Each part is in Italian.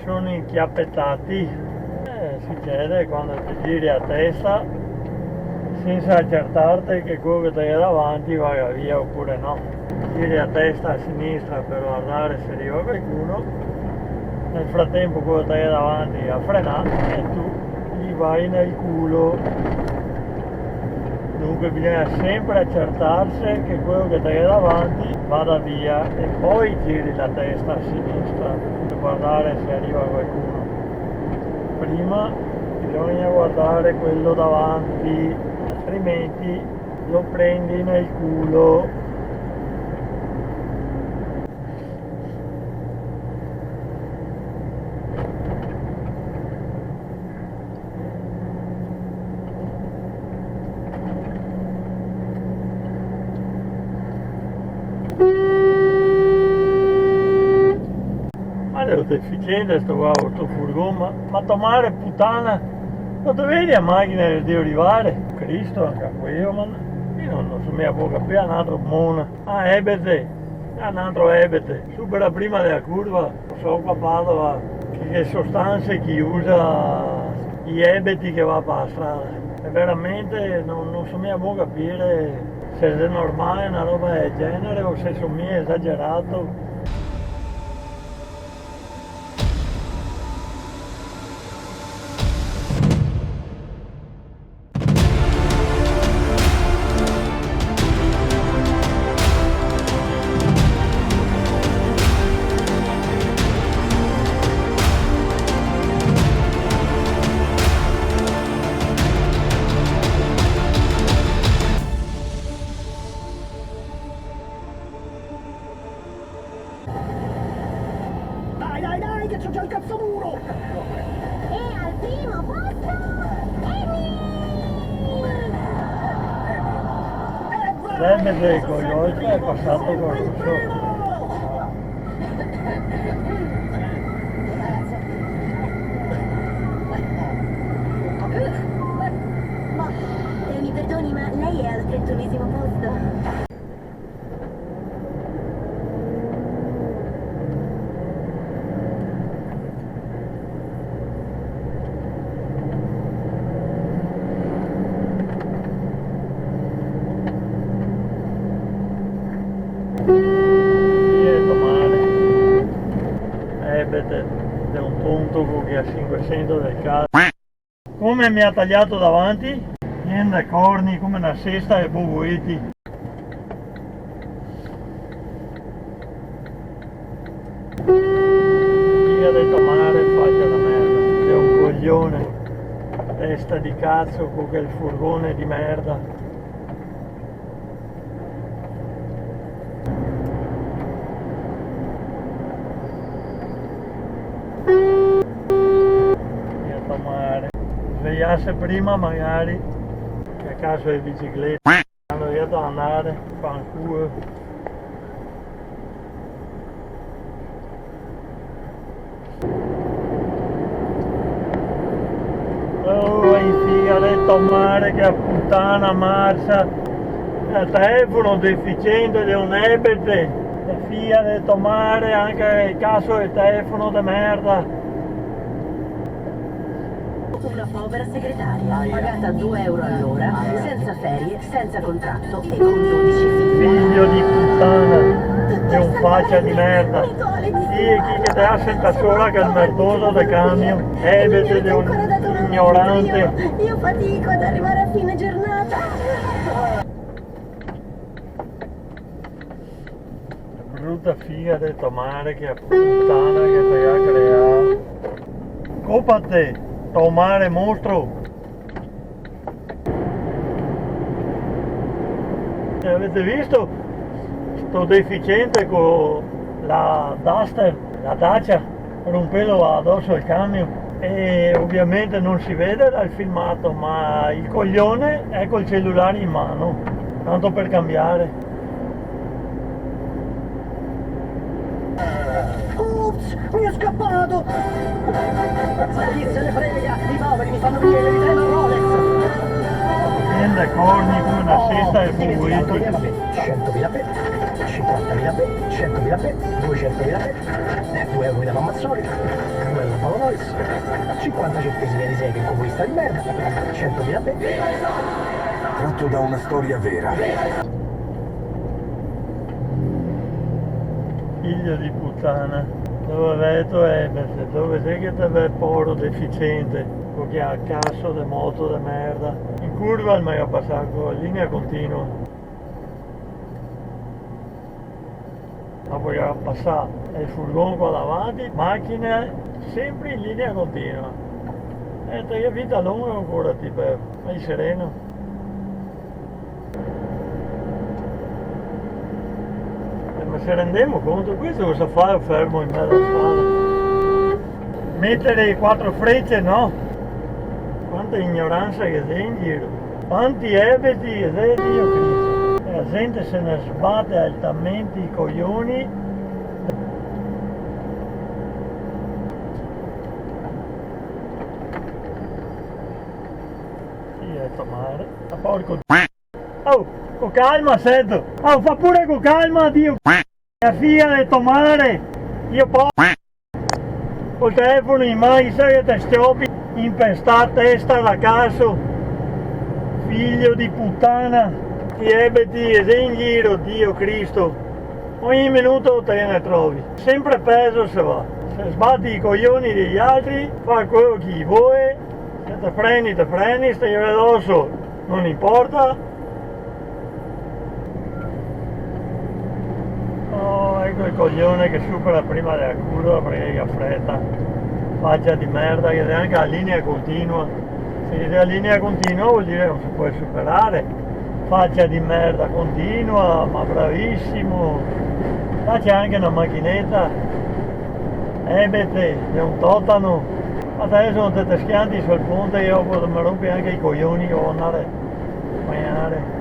sono inchiappettati. Succede quando ti giri a testa senza accertarti che quello che ti è davanti vada via oppure no. Giri a testa a sinistra per guardare se arriva qualcuno, nel frattempo quello che ti è davanti ha frenato e tu gli vai nel culo. Dunque bisogna sempre accertarsi che quello che ti è davanti vada via e poi giri la testa a sinistra per guardare se arriva qualcuno. Prima bisogna guardare quello davanti, altrimenti lo prendi nel culo. È deficiente sto furgone, ma tomare puttana, non ti vedi a macchina che devo arrivare? Cristo, anche a quello, ma io non so mica può capire un altro mona. Ah, ebete, un altro ebete, supera prima della curva, so qua a Padova, che sostanze chi usa gli ebeti che va per la strada. E veramente non so mica può capire se è normale una roba del genere o se sono mica esagerato. Dai, che c'ho già il cazzo muro! E al primo posto, L'M con gli oltre è passato con Russo. Ma, mi perdoni, ma lei è al 31esimo posto? È un punto che a 500 del cazzo. Come mi ha tagliato davanti? Niente corni come una cesta e bubuiti. Io ho detto mare faccia la merda. È un coglione. Testa di cazzo con quel furgone di merda. Svegliasse prima magari, che a caso è bicicletta, hanno detto andare, fanculo. Oh, infiga detto mare che a puttana marcia, il telefono deficiente di un ebete, e figlia detto mare anche il caso del telefono di merda. Una povera segretaria, pagata 2 euro all'ora, senza ferie, senza contratto e con 12 figli. Figlio di puttana, è un faccia di merda. Sì, chi che te ha senta sola che è il merdoso del camion, ebete di un ignorante. Io fatico ad arrivare a fine giornata. Brutta figa del tomare che è puttana che ti ha creato. Colpa a te. Tomare mostro. Avete visto? Sto deficiente con la Duster, la Dacia, per un pelo addosso al camion e ovviamente non si vede dal filmato, ma il coglione è col cellulare in mano, tanto per cambiare. Ups, mi è scappato! Ma chi se ne frega? I poveri mi fanno venire di treno Rolex! Prende corni come una cesta e bubuiti. 100.000 per, 50.000 per, 100.000 per, 200.000 per, 2 euro da Mazzoli, 2 euro 50 centesimi di sega in comunista di merda, 100.000 te. Tratto da una storia vera. Figlio di puttana. Dove vedo Ebert, dove sei che te vede poro deficiente, perché ha cazzo di moto di merda. In curva mi ha passato in linea continua. Ma poi ha passato il furgone qua davanti, macchine sempre in linea continua. E te vita lunga ancora tipo, vai sereno. Ma se rendiamo conto, questo cosa fa fermo in mezzo alla strada? Mettere i 4 frecce, no? Quanta ignoranza che c'è in giro. Quanti ebeti che c'è, Dio Cristo. E la gente se ne sbatte altamente i coglioni. Sì, è tomare. A porco oh, con calma, sento. Oh, fa pure con calma, Dio. La figlia di tomare. Io col telefono in mano, sai che te stoppi, impestare testa da caso. Figlio di puttana. Ti ebeti ed è in giro, Dio Cristo. Ogni minuto te ne trovi. Sempre peso se va. Se sbatti i coglioni degli altri, fa quello che vuoi. Se te freni, stai addosso. Non importa. Oh, ecco il coglione che supera prima della curva perché ha fretta. Faccia di merda che è anche a linea continua. Se è a linea continua vuol dire che non si può superare. Faccia di merda continua, ma bravissimo. Là c'è anche una macchinetta. Ebete, è un totano. Adesso non te schianti sul ponte io mi rompi anche i coglioni che devo andare a mangiare.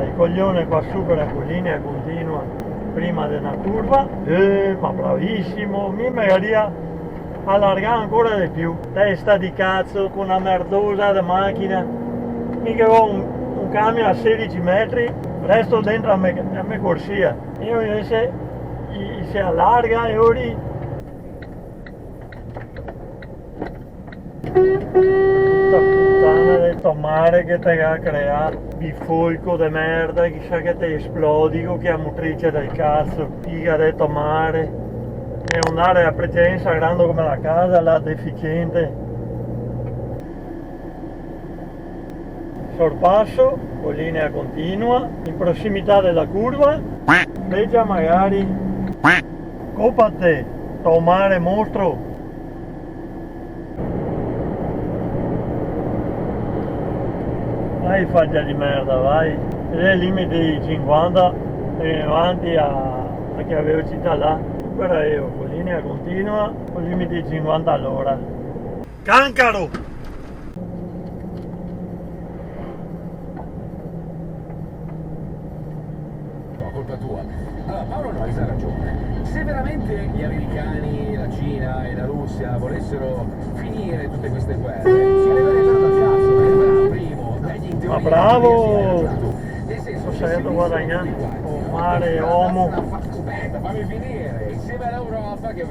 Il coglione qua supera con linea continua prima di una curva, ma bravissimo, mi magari allargare ancora di più, testa di cazzo con una merdosa di macchina, mica ho un camion a 16 metri, resto dentro a me corsia, io invece si allarga e ora puttana del tomare che te ha creato, bifolco de merda, chissà che te esplodi che a motrice del cazzo, figa del tomare, e andare a presenza grande come la casa, la deficiente. Sorpasso, con linea continua, in prossimità della curva, leggia magari, coppa te, tomare mostro. Vai faccia di merda, vai. Ed è il limite di 50 e avanti a che velocità là. Supera io, con linea continua, con limite di 50 all'ora. Cancaro! No, colpa tua. Allora, Paolo Noyes ha ragione. Se veramente gli americani, la Cina e la Russia volessero finire tutte queste guerre, si leverebbero dal cazzo, arriveranno primo. Ma bravo! Sto salendo guadagnando. Oh, mare, uomo. Fammi finire, insieme all'Europa che